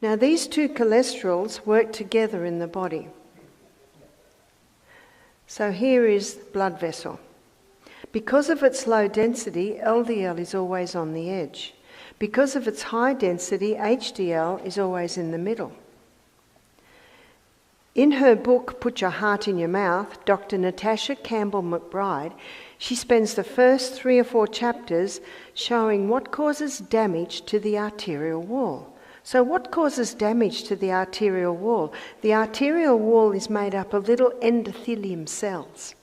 Now these two cholesterols work together in the body. So here is the blood vessel. Because of its low density, LDL is always on the edge. Because of its high density, HDL is always in the middle. In her book, Put Your Heart in Your Mouth, Dr. Natasha Campbell McBride, she spends the first 3 or 4 chapters showing what causes damage to the arterial wall. So what causes damage to the arterial wall? The arterial wall is made up of little endothelium cells,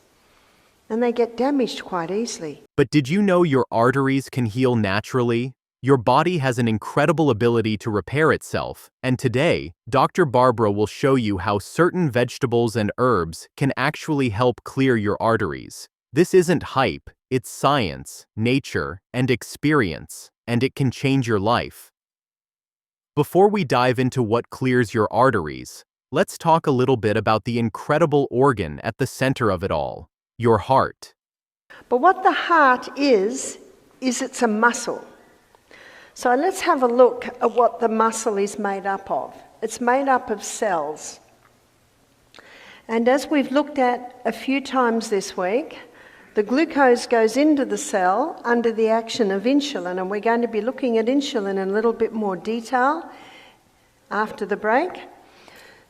and they get damaged quite easily. But did you know your arteries can heal naturally? Your body has an incredible ability to repair itself, and today, Dr. Barbara will show you how certain vegetables and herbs can actually help clear your arteries. This isn't hype, it's science, nature, and experience, and it can change your life. Before we dive into what clears your arteries, let's talk a little bit about the incredible organ at the center of it all, your heart. But what the heart is it's a muscle. So let's have a look at what the muscle is made up of. It's made up of cells. And as we've looked at a few times this week, the glucose goes into the cell under the action of insulin, and we're going to be looking at insulin in a little bit more detail after the break.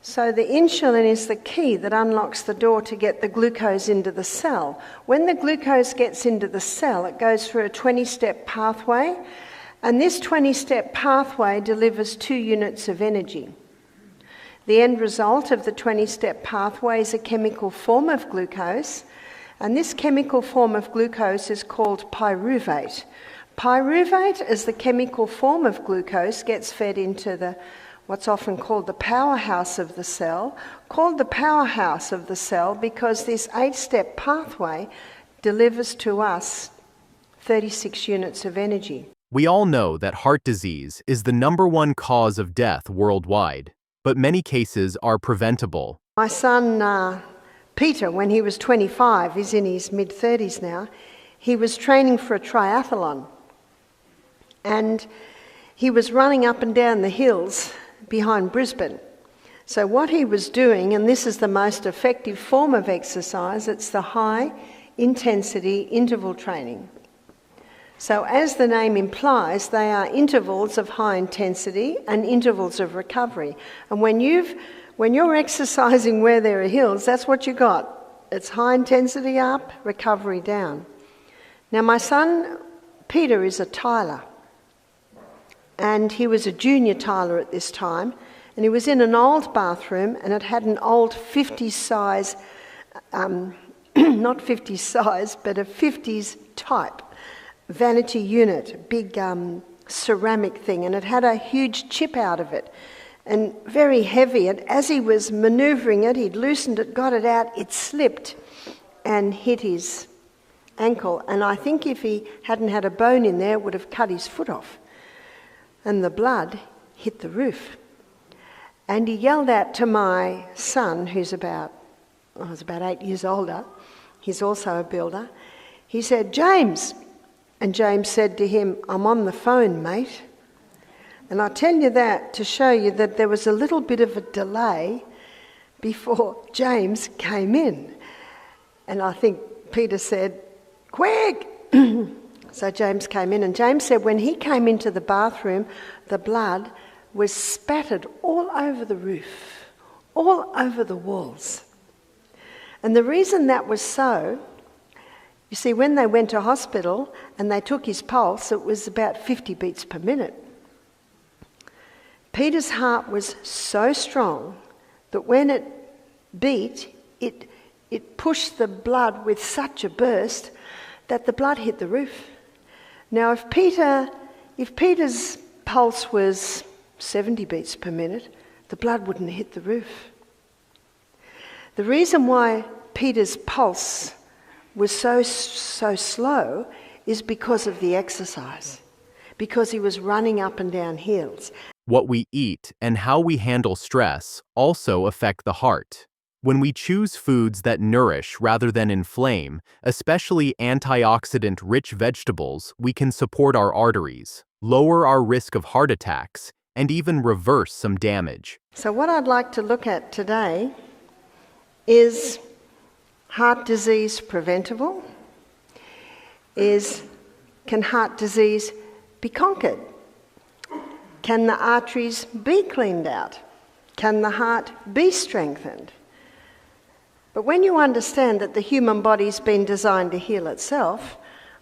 So the insulin is the key that unlocks the door to get the glucose into the cell. When the glucose gets into the cell, it goes through a 20-step pathway, and this 20-step pathway delivers 2 units of energy. The end result of the 20-step pathway is a chemical form of glucose, and this chemical form of glucose is called pyruvate. Pyruvate, as the chemical form of glucose, gets fed into what's often called the powerhouse of the cell, because this 8-step pathway delivers to us 36 units of energy. We all know that heart disease is the #1 cause of death worldwide, but many cases are preventable. My son, Peter, when he was 25, he's in his mid-30s now, he was training for a triathlon. And he was running up and down the hills behind Brisbane. So what he was doing, and this is the most effective form of exercise, it's the high-intensity interval training. So as the name implies, they are intervals of high intensity and intervals of recovery. And when you're exercising where there are hills, that's what you got. It's high intensity up, recovery down. Now my son, Peter, is a tiler. And he was a junior tiler at this time. And he was in an old bathroom, and it had an old 50s size, not 50s size, but a 50s type vanity unit, big ceramic thing. And it had a huge chip out of it, and very heavy, and as he was manoeuvring it, he'd loosened it, got it out, it slipped and hit his ankle, and I think if he hadn't had a bone in there, it would have cut his foot off, and the blood hit the roof. And he yelled out to my son, who's about 8 years older, he's also a builder, he said, "James," and James said to him, "I'm on the phone, mate." And I tell you that to show you that there was a little bit of a delay before James came in. And I think Peter said, "Quick!" So James came in, and James said when he came into the bathroom, the blood was spattered all over the roof, all over the walls. And the reason that was so, you see, when they went to hospital and they took his pulse, it was about 50 beats per minute. Peter's heart was so strong that when it beat, it pushed the blood with such a burst that the blood hit the roof. Now, if Peter's pulse was 70 beats per minute, the blood wouldn't hit the roof. The reason why Peter's pulse was so slow is because of the exercise, because he was running up and down hills. What we eat and how we handle stress also affect the heart. When we choose foods that nourish rather than inflame, especially antioxidant-rich vegetables, we can support our arteries, lower our risk of heart attacks, and even reverse some damage. So what I'd like to look at today is heart disease preventable? Can heart disease be conquered? Can the arteries be cleaned out? Can the heart be strengthened? But when you understand that the human body's been designed to heal itself,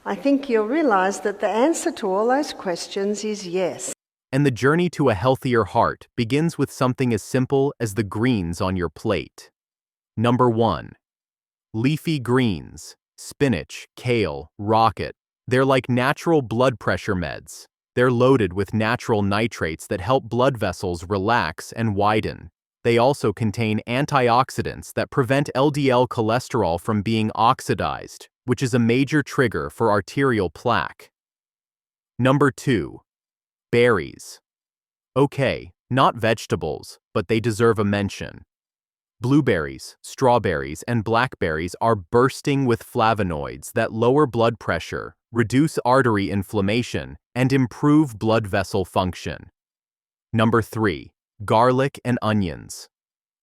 I think you'll realise that the answer to all those questions is yes. And the journey to a healthier heart begins with something as simple as the greens on your plate. Number 1. Leafy greens. Spinach, kale, rocket. They're like natural blood pressure meds. They're loaded with natural nitrates that help blood vessels relax and widen. They also contain antioxidants that prevent LDL cholesterol from being oxidized, which is a major trigger for arterial plaque. Number 2. Berries. Okay, not vegetables, but they deserve a mention. Blueberries, strawberries, and blackberries are bursting with flavonoids that lower blood pressure, reduce artery inflammation, and improve blood vessel function. Number 3. Garlic and onions.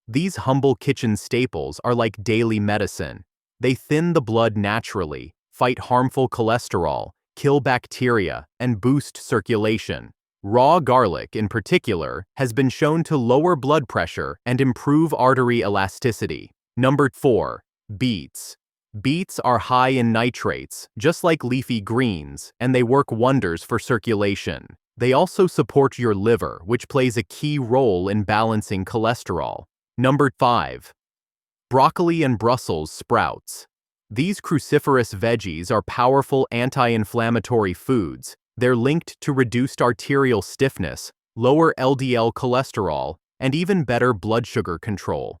These humble kitchen staples are like daily medicine. They thin the blood naturally, fight harmful cholesterol, kill bacteria, and boost circulation. Raw garlic, in particular, has been shown to lower blood pressure and improve artery elasticity. Number 4. Beets. Beets are high in nitrates, just like leafy greens, and they work wonders for circulation. They also support your liver, which plays a key role in balancing cholesterol. Number 5. Broccoli and Brussels sprouts. These cruciferous veggies are powerful anti-inflammatory foods. They're linked to reduced arterial stiffness, lower LDL cholesterol, and even better blood sugar control.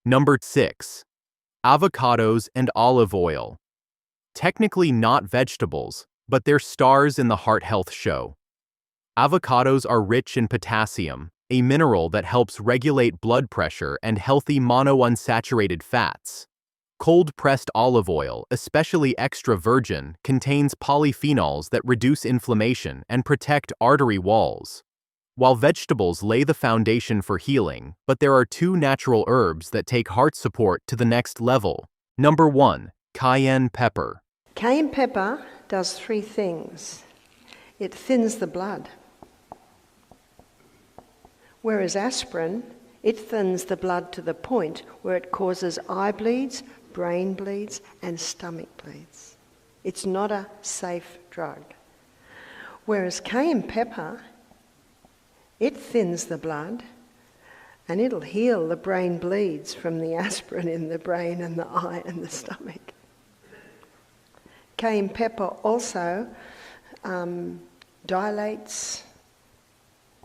Number 6. Avocados and olive oil. Technically not vegetables, but they're stars in the heart health show. Avocados are rich in potassium, a mineral that helps regulate blood pressure and healthy monounsaturated fats. Cold-pressed olive oil, especially extra virgin, contains polyphenols that reduce inflammation and protect artery walls. While vegetables lay the foundation for healing, but there are 2 natural herbs that take heart support to the next level. Number 1. Cayenne pepper. Cayenne pepper does 3 things. It thins the blood. Whereas aspirin, it thins the blood to the point where it causes eye bleeds, brain bleeds, and stomach bleeds. It's not a safe drug. Whereas cayenne pepper, it thins the blood and it'll heal the brain bleeds from the aspirin in the brain and the eye and the stomach. Cayenne pepper also dilates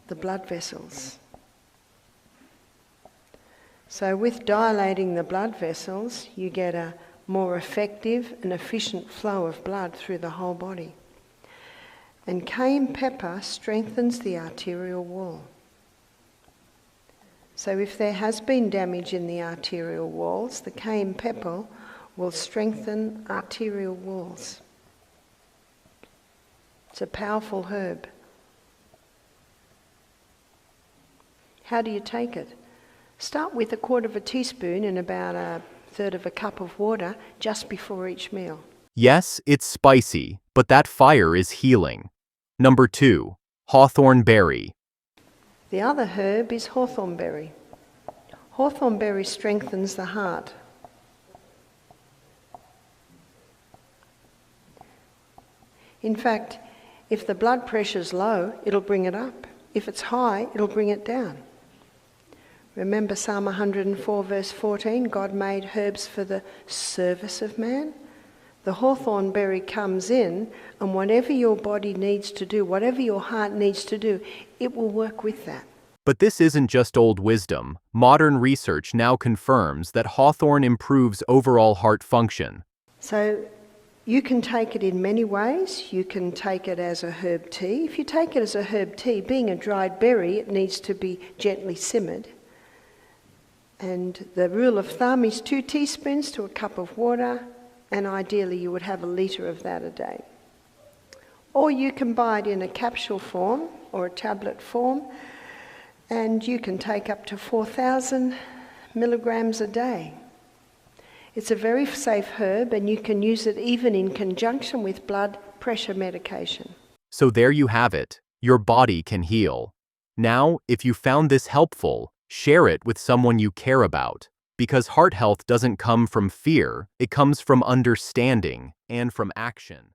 the blood vessels. So with dilating the blood vessels, you get a more effective and efficient flow of blood through the whole body. And cayenne pepper strengthens the arterial wall. So if there has been damage in the arterial walls, the cayenne pepper will strengthen arterial walls. It's a powerful herb. How do you take it? Start with 1/4 teaspoon in about 1/3 cup of water just before each meal. Yes, it's spicy, but that fire is healing. Number 2. Hawthorn berry. The other herb is hawthorn berry. Hawthorn berry strengthens the heart. In fact, if the blood pressure's low, it'll bring it up. If it's high, it'll bring it down. Remember Psalm 104 verse 14, God made herbs for the service of man. The hawthorn berry comes in, and whatever your body needs to do, whatever your heart needs to do, it will work with that. But this isn't just old wisdom. Modern research now confirms that hawthorn improves overall heart function. So you can take it in many ways. You can take it as a herb tea. If you take it as a herb tea, being a dried berry, it needs to be gently simmered. And the rule of thumb is 2 teaspoons to a cup of water, and ideally you would have 1 litre of that a day. Or you can buy it in a capsule form or a tablet form, And you can take up to 4,000 milligrams a day. It's a very safe herb, and you can use it even in conjunction with blood pressure medication. So there you have it. Your body can heal. Now, if you found this helpful, share it with someone you care about. Because heart health doesn't come from fear, it comes from understanding and from action.